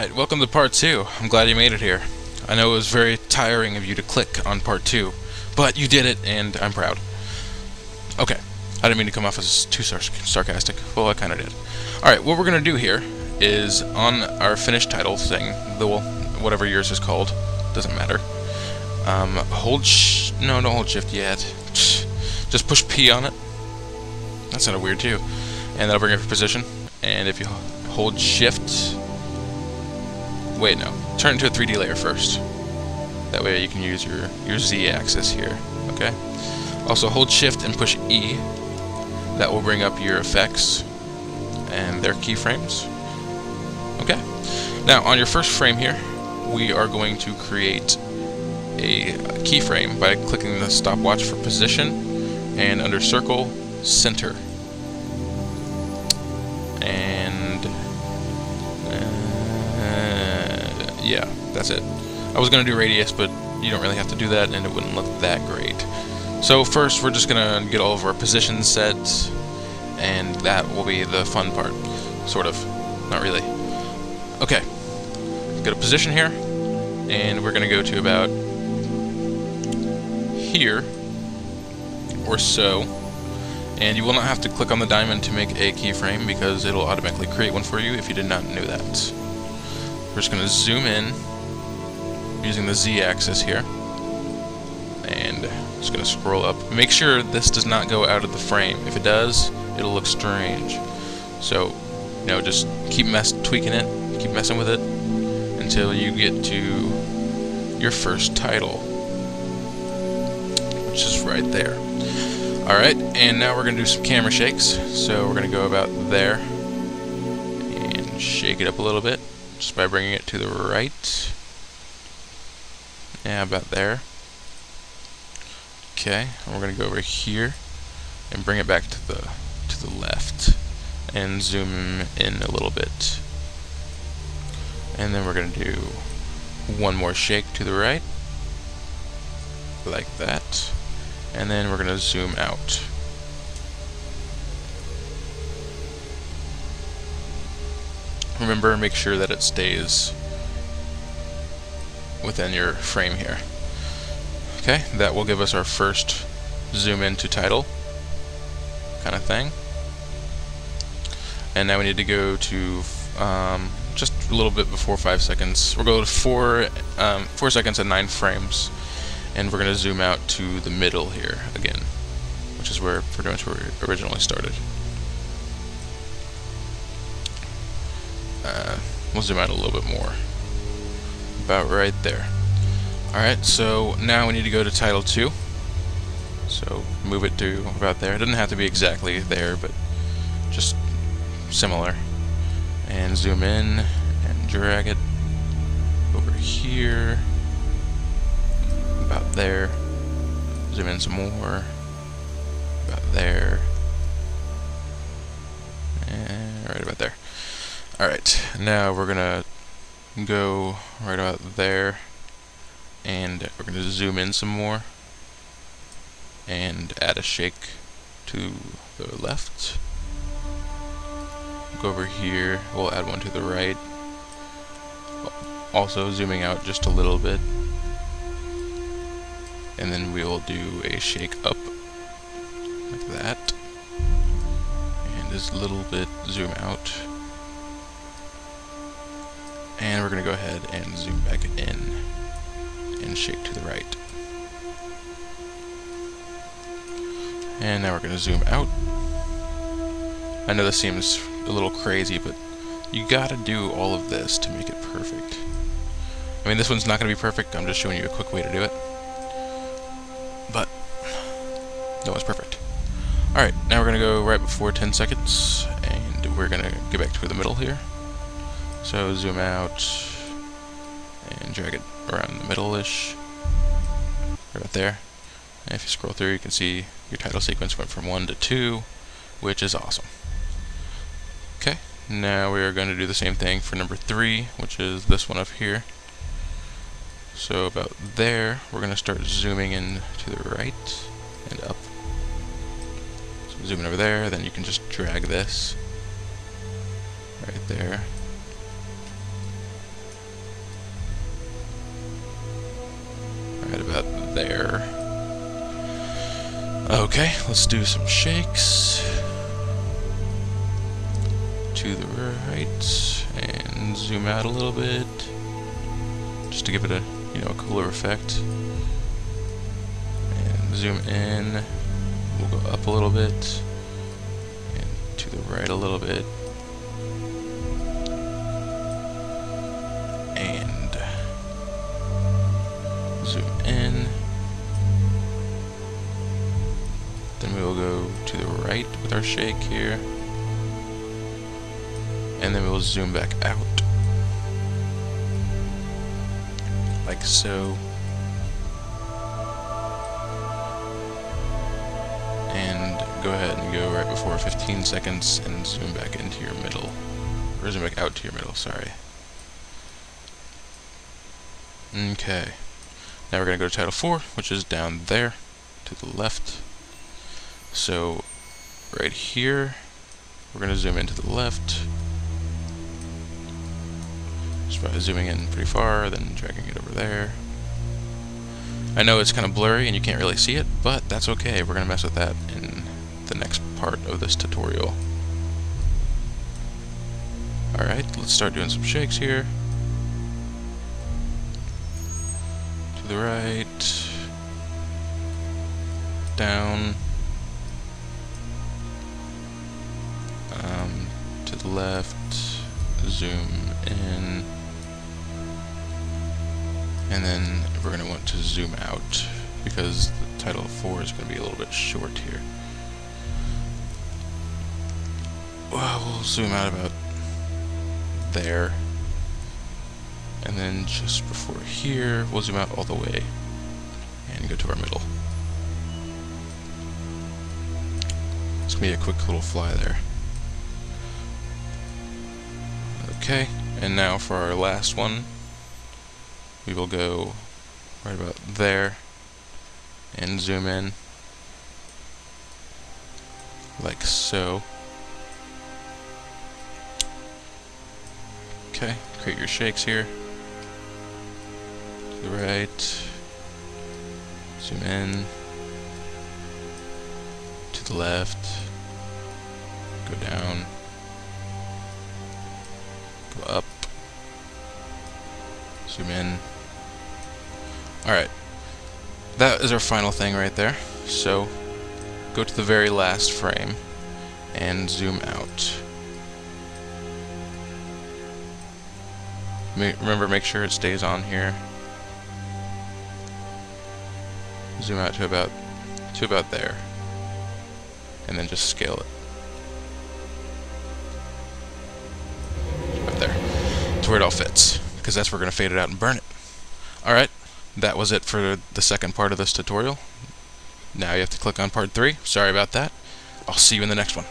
Alright, welcome to part 2. I'm glad you made it here. I know it was very tiring of you to click on part 2, but you did it, and I'm proud. Okay, I didn't mean to come off as too sarcastic. Well, I kinda did. Alright, what we're gonna do here is, on our finished title thing, whatever yours is called, doesn't matter. Don't hold shift yet. Just push P on it. That sounded weird too. And that'll bring it for position. And if you hold shift... Wait, no. Turn it into a 3D layer first. That way you can use your Z-axis here. Okay? Also hold shift and push E. That will bring up your effects and their keyframes. Okay? Now, on your first frame here, we are going to create a keyframe by clicking the stopwatch for position and under circle, center. And yeah, that's it. I was going to do radius, but you don't really have to do that, and it wouldn't look that great. So first, we're just going to get all of our positions set, and that will be the fun part. Sort of. Not really. Okay. Get a position here, and we're going to go to about here, or so. And you will not have to click on the diamond to make a keyframe, because it'll automatically create one for you if you did not know that. We're just going to zoom in using the Z-axis here, and just going to scroll up. Make sure this does not go out of the frame. If it does, it'll look strange. So, just keep tweaking it, keep messing with it until you get to your first title, which is right there. Alright, and now we're going to do some camera shakes. So we're going to go about there and shake it up a little bit just by bringing it to the right. Yeah, about there. Okay, and we're going to go over here and bring it back to the left and zoom in a little bit. And then we're going to do one more shake to the right, like that. And then we're going to zoom out. Remember, make sure that it stays within your frame here. Okay, that will give us our first zoom into title kind of thing. And now we need to go to just a little bit before 5 seconds. We'll go to 4 seconds and 9 frames. And we're going to zoom out to the middle here again, which is where pretty much where we originally started. We'll zoom out a little bit more. About right there. Alright, so now we need to go to title 2. So move it to about there. It doesn't have to be exactly there, but just similar. And zoom in and drag it over here. About there. Zoom in some more. About there. And right about there. Alright, now we're gonna go right about there, and we're gonna zoom in some more and add a shake to the left. Go over here, we'll add one to the right. Also zooming out just a little bit. And then we'll do a shake up, like that, and just a little bit zoom out, and we're going to go ahead and zoom back in, and shake to the right. And now we're going to zoom out. I know this seems a little crazy, but you gotta do all of this to make it perfect. I mean, this one's not going to be perfect, I'm just showing you a quick way to do it. But no one's perfect. Alright, now we're going to go right before 10 seconds, and we're going to get back to the middle here. So zoom out and drag it around the middle-ish, right about there. And if you scroll through, you can see your title sequence went from 1 to 2, which is awesome. Okay, now we are going to do the same thing for number 3, which is this one up here. So about there, we're going to start zooming in to the right and up. So zoom in over there, then you can just drag this right there. there. Okay, let's do some shakes. To the right, and zoom out a little bit, just to give it a, a cooler effect. And zoom in, we'll go up a little bit, and to the right a little bit. And zoom in. Then we will go to the right with our shake here. And then we'll zoom back out. Like so. And go ahead and go right before 15 seconds and zoom back into your middle. Or zoom back out to your middle, sorry. Okay. Now we're going to go to title 4, which is down there to the left. So right here, we're going to zoom into the left. Just by zooming in pretty far, then dragging it over there. I know it's kind of blurry and you can't really see it, but that's okay. We're going to mess with that in the next part of this tutorial. Alright, let's start doing some shakes here. To the right, down, to the left, zoom in, and then we're going to want to zoom out because the title 4 is going to be a little bit short here. Well, we'll zoom out about there, and then just before here we'll zoom out all the way and go to our middle. It's going to be a quick little fly there. Okay, and now for our last one, we will go right about there and zoom in like so. Okay, create your shakes here. To the right, zoom in, to the left, go down, go up, zoom in. Alright, that is our final thing right there. So go to the very last frame and zoom out. Remember, make sure it stays on here. Zoom out to about there, and then just scale it about there to where it all fits, because that's where we're going to fade it out and burn it. Alright, that was it for the second part of this tutorial. Now you have to click on part 3. Sorry about that. I'll see you in the next one.